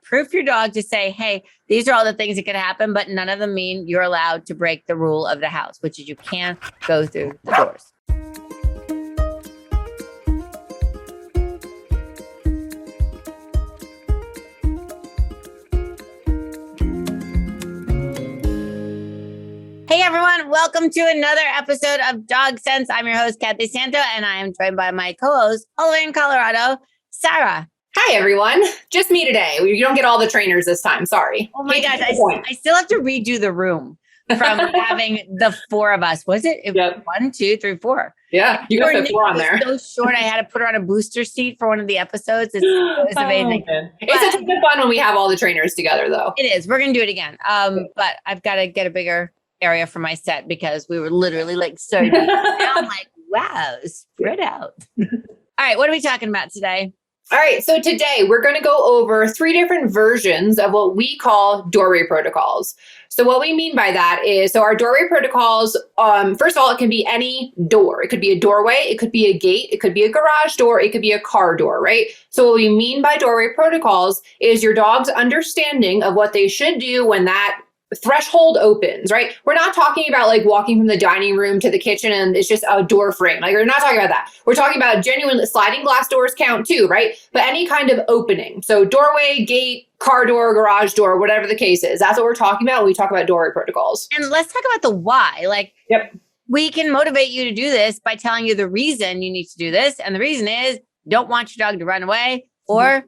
proof your dog to say, hey, these are all the things that could happen, but none of them mean you're allowed to break the rule of the house, which is you can't go through the doors. Hey everyone, welcome to another episode of Dog Sense. I'm your host, Kathy Santo, and I am joined by my co-host, all the way in Colorado, Sarah. Hi everyone, just me today. You don't get all the trainers this time, sorry. Oh my gosh, I still have to redo the room from having the four of us. Was it? Yep. 1, 2, 3, 4. Yeah, you got the 4 on there. So short, I had to put her on a booster seat for one of the episodes. It was amazing. It's a ton of fun when we have all the trainers together, though. It is. We're going to do it again. But I've got to get a bigger area for my set because we were literally like so deep. Now I'm like, wow, spread out. All right, what are we talking about today? All right, so today we're going to go over 3 different versions of what we call doorway protocols. So what we mean by that is, so our doorway protocols, first of all, it can be any door. It could be a doorway, it could be a gate, it could be a garage door, it could be a car door, right? So what we mean by doorway protocols is your dog's understanding of what they should do when that threshold opens, right? We're not talking about like walking from the dining room to the kitchen and it's just a door frame. Like we're not talking about that. We're talking about genuine sliding glass doors count too, right? But any kind of opening. So doorway, gate, car door, garage door, whatever the case is. That's what we're talking about when we talk about doorway protocols. And let's talk about the why. Like, we can motivate you to do this by telling you the reason you need to do this. And the reason is you don't want your dog to run away or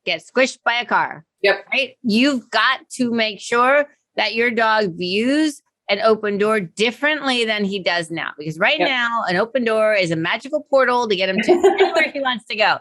get squished by a car. Yep. Right? You've got to make sure that your dog views an open door differently than he does now. Because right now, an open door is a magical portal to get him to anywhere he wants to go.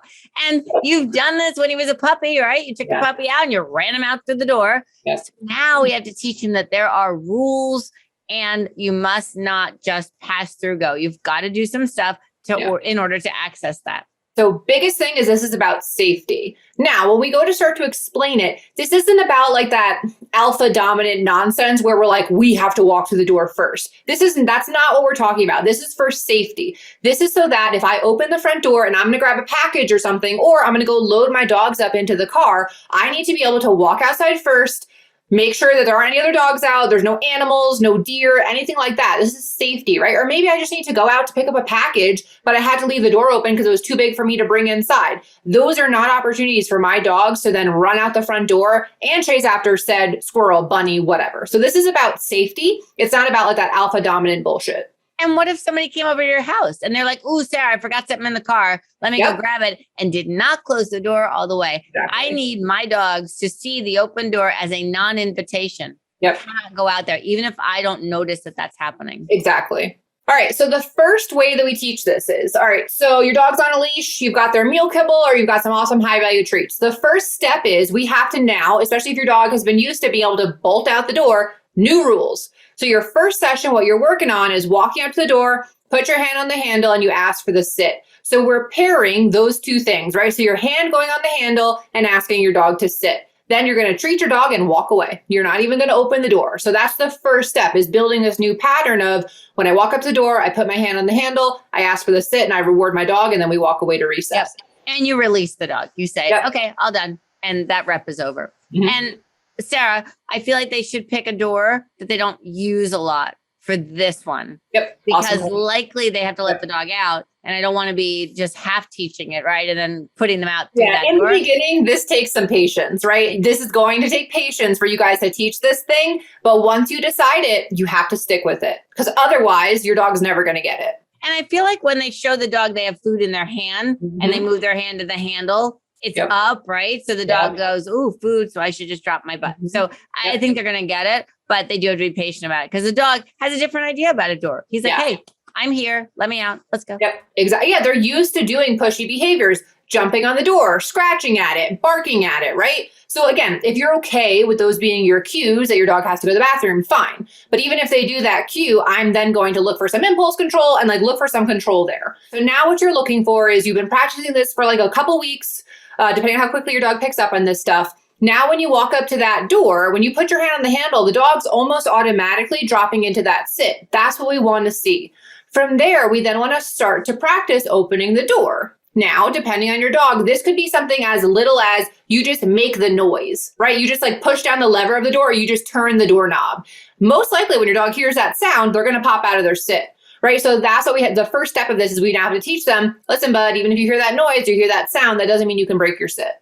And you've done this when he was a puppy, right? You took the puppy out and you ran him out through the door. Yes. So now we have to teach him that there are rules and you must not just pass through go. You've got to do some stuff in order to access that. So biggest thing is this is about safety. Now, when we go to start to explain it, this isn't about like that alpha dominant nonsense where we're like, we have to walk through the door first. That's not what we're talking about. This is for safety. This is so that if I open the front door and I'm going to grab a package or something, or I'm going to go load my dogs up into the car, I need to be able to walk outside first, make sure that there aren't any other dogs out. There's no animals, no deer, anything like that. This is safety, right? Or maybe I just need to go out to pick up a package, but I had to leave the door open because it was too big for me to bring inside. Those are not opportunities for my dogs to then run out the front door and chase after said squirrel, bunny, whatever. So this is about safety. It's not about like that alpha dominant bullshit. And what if somebody came over to your house and they're like, ooh, Sarah, I forgot something in the car. Let me go grab it, and did not close the door all the way. Exactly. I need my dogs to see the open door as a non-invitation. Yep. I cannot go out there, even if I don't notice that that's happening. Exactly. All right. So the first way that we teach this is, all right, so your dog's on a leash, you've got their meal kibble, or you've got some awesome high value treats. The first step is we have to now, especially if your dog has been used to being able to bolt out the door, new rules. So your first session, what you're working on is walking up to the door, put your hand on the handle, and you ask for the sit. So we're pairing those two things, right? So your hand going on the handle and asking your dog to sit. Then you're going to treat your dog and walk away. You're not even going to open the door. So that's the first step, is building this new pattern of when I walk up to the door, I put my hand on the handle, I ask for the sit, and I reward my dog, and then we walk away to recess. Yep. And you release the dog. You say, okay, all done. And that rep is over. Mm-hmm. And Sarah, I feel like they should pick a door that they don't use a lot for this one. Yep. Because likely they have to let the dog out. And I don't want to be just half teaching it, right? And then putting them out through that in door. The beginning, this takes some patience, right? This is going to take patience for you guys to teach this thing. But once you decide it, you have to stick with it. Because otherwise, your dog's never going to get it. And I feel like when they show the dog they have food in their hand and they move their hand to the handle, it's up, right? So the dog goes, ooh, food, so I should just drop my butt. So I think they're going to get it, but they do have to be patient about it because the dog has a different idea about a door. He's like, hey, I'm here. Let me out. Let's go. Yep, exactly. Yeah, they're used to doing pushy behaviors, jumping on the door, scratching at it, barking at it, right? So again, if you're okay with those being your cues that your dog has to go to the bathroom, fine. But even if they do that cue, I'm then going to look for some impulse control and like look for some control there. So now what you're looking for is you've been practicing this for like a couple weeks, depending on how quickly your dog picks up on this stuff. Now, when you walk up to that door, when you put your hand on the handle, the dog's almost automatically dropping into that sit. That's what we want to see. From there, we then want to start to practice opening the door. Now, depending on your dog, this could be something as little as you just make the noise, right? You just like push down the lever of the door, or you just turn the doorknob. Most likely when your dog hears that sound, they're going to pop out of their sit, right? So that's what we had. The first step of this is we now have to teach them, listen, bud, even if you hear that noise or you hear that sound, that doesn't mean you can break your sit.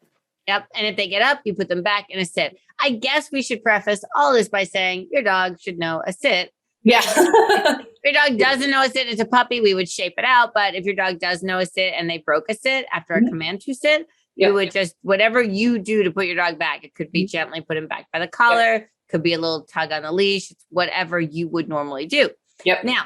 Yep. And if they get up, you put them back in a sit. I guess we should preface all this by saying your dog should know a sit. Yeah. If your dog doesn't know a sit, it's a puppy, we would shape it out. But if your dog does know a sit and they broke a sit after a command to sit, you would just, whatever you do to put your dog back, it could be gently put him back by the collar, could be a little tug on the leash, it's whatever you would normally do. Yep. Now,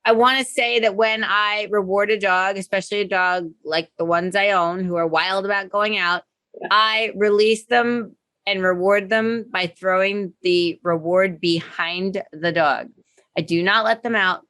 I want to say that when I reward a dog, especially a dog like the ones I own who are wild about going out, I release them and reward them by throwing the reward behind the dog. I do not let them out.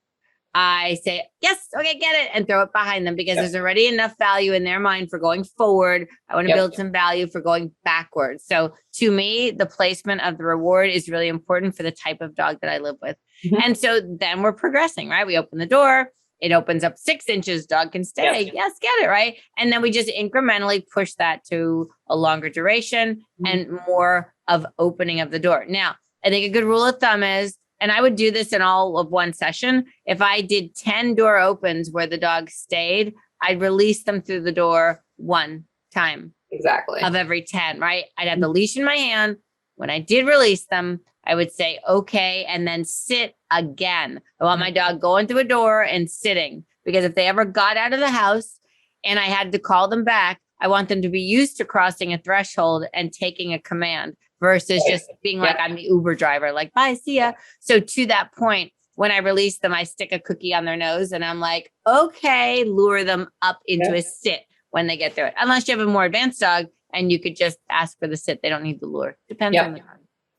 I say, yes, okay, get it, and throw it behind them because there's already enough value in their mind for going forward. I want to build some value for going backwards. So to me, the placement of the reward is really important for the type of dog that I live with. And so then we're progressing, right? We open the door. It opens up 6 inches. Dog can stay. Yes, get it, right? And then we just incrementally push that to a longer duration and more of opening of the door. Now, I think a good rule of thumb is, and I would do this in all of one session, if I did 10 door opens where the dog stayed, I'd release them through the door 1 time. Exactly. Of every 10, right? I'd have the leash in my hand. When I did release them, I would say, okay, and then sit again. I want my dog going through a door and sitting, because if they ever got out of the house and I had to call them back, I want them to be used to crossing a threshold and taking a command versus just being like, I'm the Uber driver, like, bye, see ya. So to that point, when I release them, I stick a cookie on their nose and I'm like, okay, lure them up into a sit when they get through it. Unless you have a more advanced dog and you could just ask for the sit. They don't need the lure. Depends on the dog.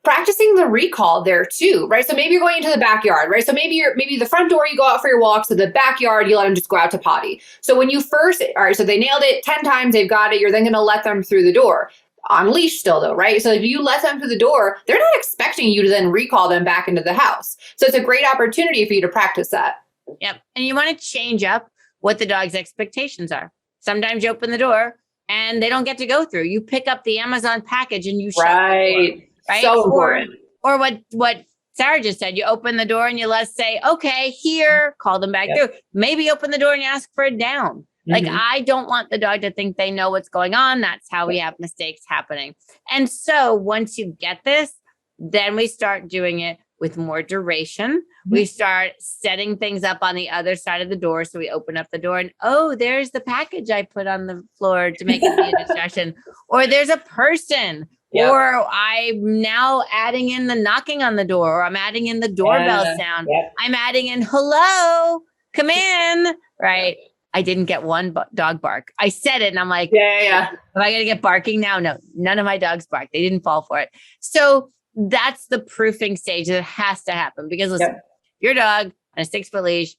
Practicing the recall there too, right? So maybe you're going into the backyard, right? So maybe the front door, you go out for your walk. So the backyard, you let them just go out to potty. So when you first, all right, so they nailed it 10 times, they've got it. You're then going to let them through the door on leash still though, right? So if you let them through the door, they're not expecting you to then recall them back into the house. So it's a great opportunity for you to practice that. Yep. And you want to change up what the dog's expectations are. Sometimes you open the door and they don't get to go through. You pick up the Amazon package and you shut the door. Right. So important. Or what Sarah just said, you open the door and you let's say, okay, here, call them back through. Maybe open the door and you ask for it down. Like, I don't want the dog to think they know what's going on. That's how we have mistakes happening. And so once you get this, then we start doing it with more duration. We start setting things up on the other side of the door. So we open up the door and, oh, there's the package I put on the floor to make it be a distraction. Or there's a person. Or I'm now adding in the knocking on the door, or I'm adding in the doorbell sound. I'm adding in, hello, come in, right? I didn't get one dog bark. I said it and I'm like, am I going to get barking now? No, none of my dogs bark. They didn't fall for it. So that's the proofing stage that has to happen, because listen, your dog on a 6-foot leash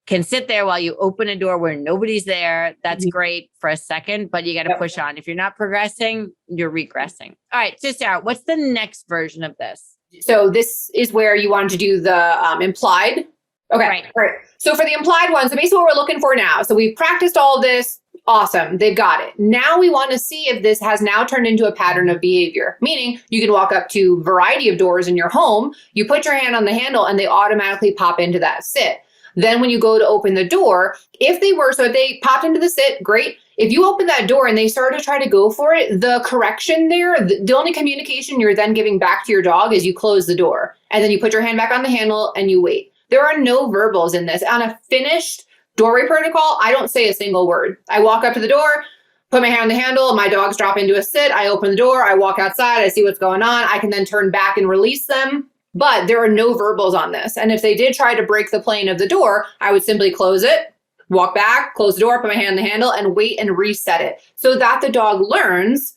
can sit there while you open a door where nobody's there. That's great for a second, but you got to push on. If you're not progressing, you're regressing. All right. So Sarah, what's the next version of this? So this is where you wanted to do the implied. Okay. Right. So for the implied one, so basically what we're looking for now. So we've practiced all of this. Awesome. They've got it. Now we want to see if this has now turned into a pattern of behavior, meaning you can walk up to a variety of doors in your home. You put your hand on the handle and they automatically pop into that sit. Then when you go to open the door, if they popped into the sit, great. If you open that door and they start to try to go for it, the correction there, the only communication you're then giving back to your dog is you close the door and then you put your hand back on the handle and you wait. There are no verbals in this. On a finished doorway protocol, I don't say a single word. I walk up to the door, put my hand on the handle, my dogs drop into a sit, I open the door, I walk outside, I see what's going on. I can then turn back and release them. But there are no verbals on this. And if they did try to break the plane of the door, I would simply close it, walk back, close the door, put my hand on the handle, and wait and reset it so that the dog learns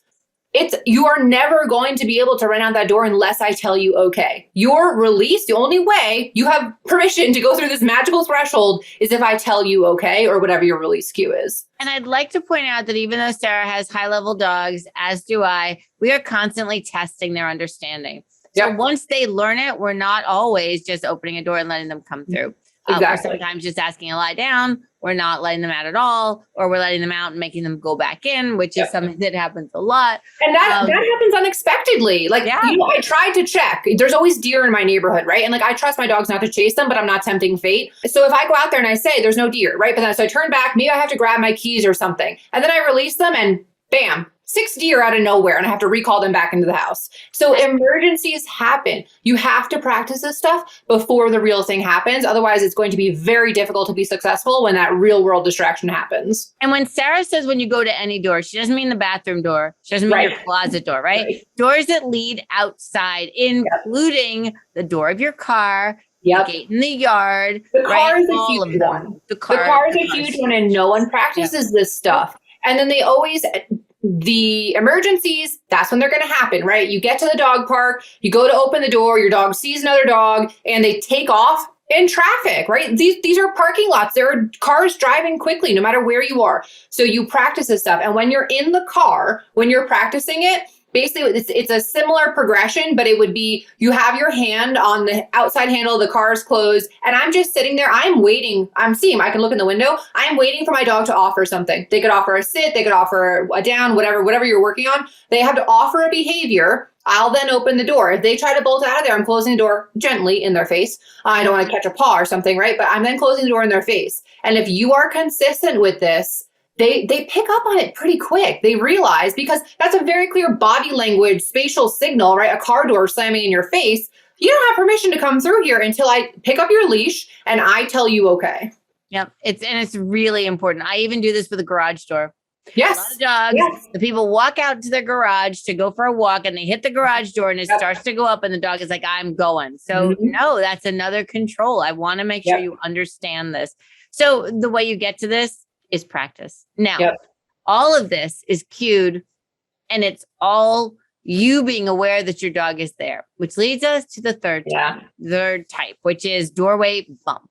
you are never going to be able to run out that door unless I tell you okay. Your release, the only way you have permission to go through this magical threshold is if I tell you okay, or whatever your release cue is. And I'd like to point out that even though Sarah has high-level dogs, as do I, we are constantly testing their understanding. So once they learn it, we're not always just opening a door and letting them come through. Or sometimes just asking to lie down. We're not letting them out at all, or we're letting them out and making them go back in, which is something that happens a lot. And that happens unexpectedly. Like, I tried to check. There's always deer in my neighborhood, right? And like, I trust my dogs not to chase them, but I'm not tempting fate. So if I go out there and I say there's no deer, right? But then so I turn back, maybe I have to grab my keys or something. And then I release them and bam, 6 deer out of nowhere, and I have to recall them back into the house. So emergencies happen. You have to practice this stuff before the real thing happens. Otherwise, it's going to be very difficult to be successful when that real world distraction happens. And when Sarah says when you go to any door, she doesn't mean the bathroom door. She doesn't mean your closet door, right? Doors that lead outside, including the door of your car, the gate in the yard. The car is a huge one. The car is a huge one, and no one practices this stuff. And then they always... The emergencies, that's when they're going to happen, right? You get to the dog park, you go to open the door, your dog sees another dog, and they take off in traffic, right? These are parking lots. There are cars driving quickly, no matter where you are. So you practice this stuff. And when you're in the car, when you're practicing it, basically it's a similar progression, but it would be, you have your hand on the outside handle, the car is closed, and I'm just sitting there. I'm waiting. I can look in the window. I'm waiting for my dog to offer something. They could offer a sit, they could offer a down, whatever you're working on. They have to offer a behavior. I'll then open the door. If they try to bolt out of there, I'm closing the door gently in their face. I don't want to catch a paw or something, right? But I'm then closing the door in their face. And if you are consistent with this, they pick up on it pretty quick. They realize, because that's a very clear body language, spatial signal, right? A car door slamming in your face. You don't have permission to come through here until I pick up your leash and I tell you okay. Yep. It's really important. I even do this with a garage door. Yes. A lot of dogs, the people walk out to their garage to go for a walk and they hit the garage door and it starts to go up and the dog is like, I'm going. So no, that's another control. I want to make sure you understand this. So the way you get to this is practice. Now, all of this is cued and it's all you being aware that your dog is there, which leads us to the third type, which is doorway bump.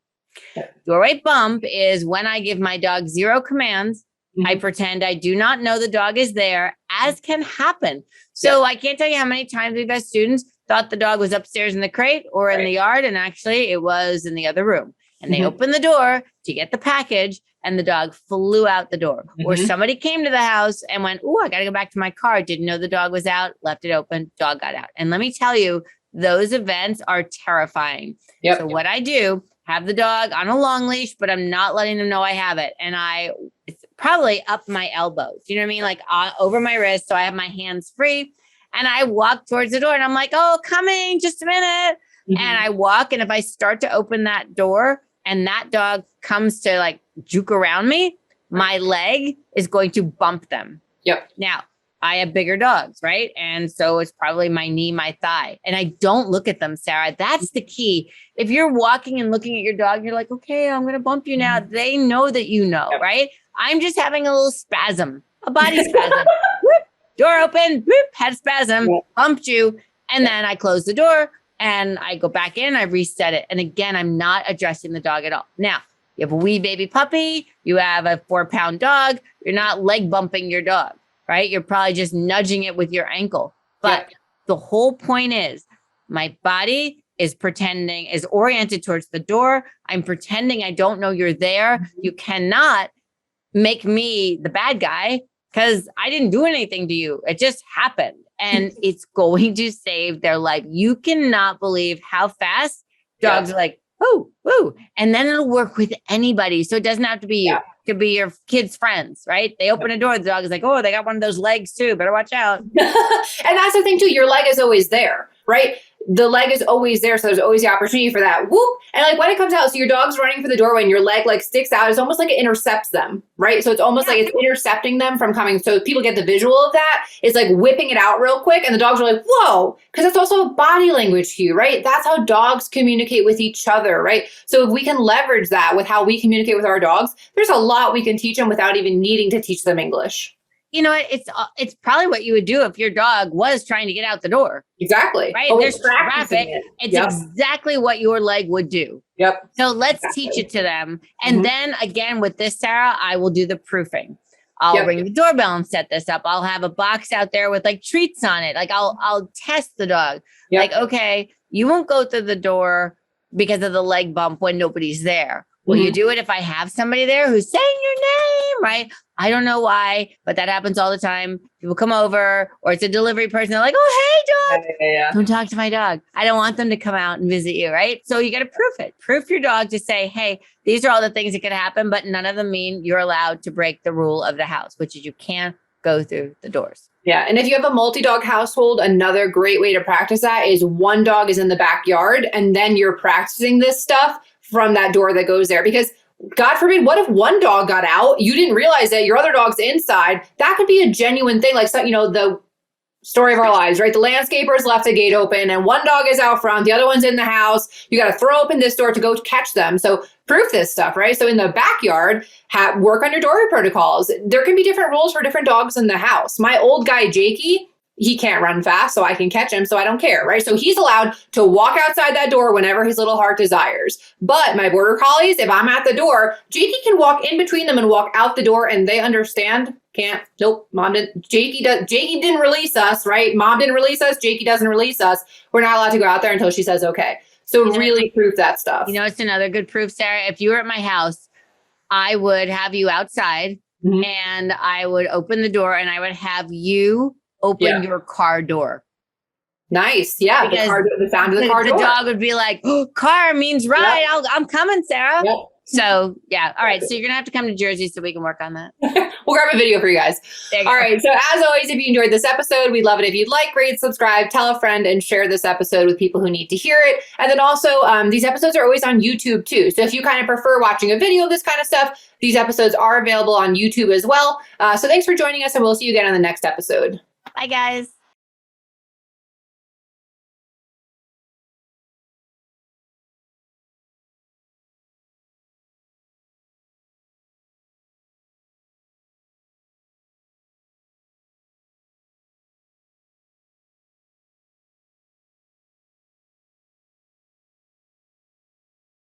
Doorway bump is when I give my dog 0 commands. I pretend I do not know the dog is there, as can happen. So I can't tell you how many times we've had students thought the dog was upstairs in the crate or in the yard, and actually it was in the other room. And they opened the door to get the package and the dog flew out the door. Or somebody came to the house and went, "Ooh, I got to go back to my car." Didn't know the dog was out, left it open, dog got out. And let me tell you, those events are terrifying. So what I do, have the dog on a long leash, but I'm not letting them know I have it. And it's probably up my elbows. You know what I mean? Like over my wrist. So I have my hands free and I walk towards the door and I'm like, "Oh, coming, just a minute." And I walk. And if I start to open that door and that dog comes to like juke around me, my leg is going to bump them. Now, I have bigger dogs, right? And so it's probably my knee, my thigh. And I don't look at them, Sarah. That's the key. If you're walking and looking at your dog, you're like, "Okay, I'm going to bump you now." They know that you know, right? I'm just having a little spasm, a body spasm. Whoop, door open, whoop, had a spasm, bumped you. And then I close the door and I go back in, I reset it. And again, I'm not addressing the dog at all. Now, you have a wee baby puppy, you have a 4-pound dog, you're not leg bumping your dog, right? You're probably just nudging it with your ankle. But the whole point is my body is oriented towards the door. I'm pretending I don't know you're there. You cannot make me the bad guy because I didn't do anything to you. It just happened. And it's going to save their life. You cannot believe how fast dogs are like, "Oh, woo." And then it'll work with anybody. So it doesn't have to be you. It could be your kids' friends, right? They open a door, the dog is like, "Oh, they got one of those legs too. Better watch out." And that's the thing too. Your leg is always there, right? The leg is always there. So there's always the opportunity for that whoop. And like when it comes out, so your dog's running for the doorway and your leg like sticks out, it's almost like it intercepts them, right? So it's almost like it's intercepting them from coming. So people get the visual of that. It's like whipping it out real quick. And the dogs are like, "Whoa," because it's also a body language cue, right? That's how dogs communicate with each other, right? So if we can leverage that with how we communicate with our dogs, there's a lot we can teach them without even needing to teach them English. You know what? It's probably what you would do if your dog was trying to get out the door. Exactly. Right? There's traffic. It's exactly what your leg would do. So let's teach it to them. And then again, with this, Sarah, I will do the proofing. I'll ring the doorbell and set this up. I'll have a box out there with like treats on it. Like I'll test the dog. Like, okay, you won't go through the door because of the leg bump when nobody's there. Will you do it if I have somebody there who's saying your name, right? I don't know why, but that happens all the time. People come over or it's a delivery person. They're like, oh, hey, dog. Yeah. Don't talk to my dog. I don't want them to come out and visit you, right? So you got to proof it. Proof your dog to say, hey, these are all the things that could happen, but none of them mean you're allowed to break the rule of the house, which is you can't go through the doors. Yeah. And if you have a multi-dog household, another great way to practice that is one dog is in the backyard and then you're practicing this stuff from that door that goes there. Because God forbid, what if one dog got out? You didn't realize that your other dog's inside. That could be a genuine thing. Like, so, the story of our lives, right? The landscapers left the gate open and one dog is out front. The other one's in the house. You got to throw open this door to go catch them. So proof this stuff, right? So in the backyard, work on your door protocols. There can be different rules for different dogs in the house. My old guy, Jakey, he can't run fast, so I can catch him, so I don't care, right? So he's allowed to walk outside that door whenever his little heart desires. But my border collies, if I'm at the door, Jakey can walk in between them and walk out the door, and they understand. Can't. Nope. Mom didn't. Jakey didn't release us, right? Mom didn't release us. Jakey doesn't release us. We're not allowed to go out there until she says okay. So really prove that stuff. It's another good proof, Sarah. If you were at my house, I would have you outside, and I would open the door, and I would have you open your car door. Nice. Yeah. The sound of the car door. The dog would be like, oh, car means ride. Yep. I'm coming, Sarah. Yep. So, yeah. All right. So you're going to have to come to Jersey so we can work on that. We'll grab a video for you guys. All right. So as always, if you enjoyed this episode, we'd love it if you'd like, rate, subscribe, tell a friend, and share this episode with people who need to hear it. And then also, these episodes are always on YouTube too. So if you kind of prefer watching a video of this kind of stuff, these episodes are available on YouTube as well. So thanks for joining us, and we'll see you again on the next episode. Bye, guys.